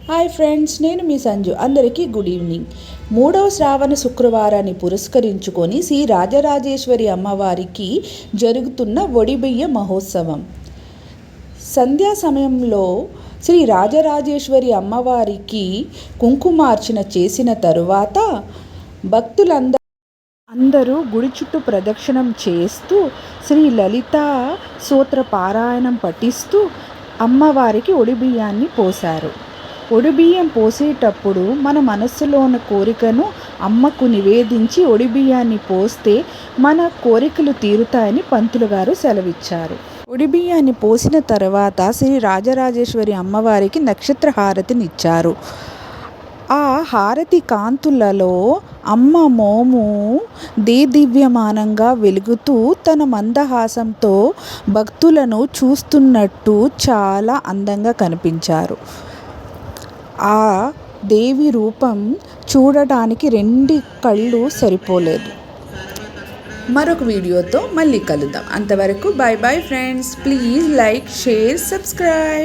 Hi friends, నేను మీ సంజు. అందరికీ good evening. 3వ శ్రావణ శుక్రవారాన్ని పురస్కరించుకొని శ్రీ రాజరాజేశ్వరి అమ్మవారికి జరుగుతున్న ఒడిబియ్య మహోత్సవం. సంధ్యా సమయంలో శ్రీ రాజరాజేశ్వరి అమ్మవారికి కుంకుమార్చన చేసిన తరువాత భక్తులందరూ గుడి చుట్టూ ప్రదక్షిణం చేస్తూ శ్రీ లలితా స్తోత్ర పారాయణం పఠిస్తూ అమ్మవారికి ఒడిబియ్యాన్ని పోశారు. ఒడిబియ్యం పోసేటప్పుడు మన మనస్సులోని కోరికను అమ్మకు నివేదించి ఒడిబియ్యాన్ని పోస్తే మన కోరికలు తీరుతాయని పంతులు గారు సెలవిచ్చారు. ఒడిబియ్యాన్ని పోసిన తర్వాత శ్రీ రాజరాజేశ్వరి అమ్మవారికి నక్షత్ర హారతినిచ్చారు. ఆ హారతి కాంతులలో అమ్మ మోము దేదీప్యమానంగా వెలుగుతూ తన మందహాసంతో భక్తులను చూస్తున్నట్టు చాలా అందంగా కనిపించారు. ఆ దేవి రూపం చూడటానికి 2 కళ్ళు సరిపోలేదు. మరొక వీడియోతో మళ్ళీ కలుద్దాం. అంతవరకు bye bye friends. Please like, share, subscribe.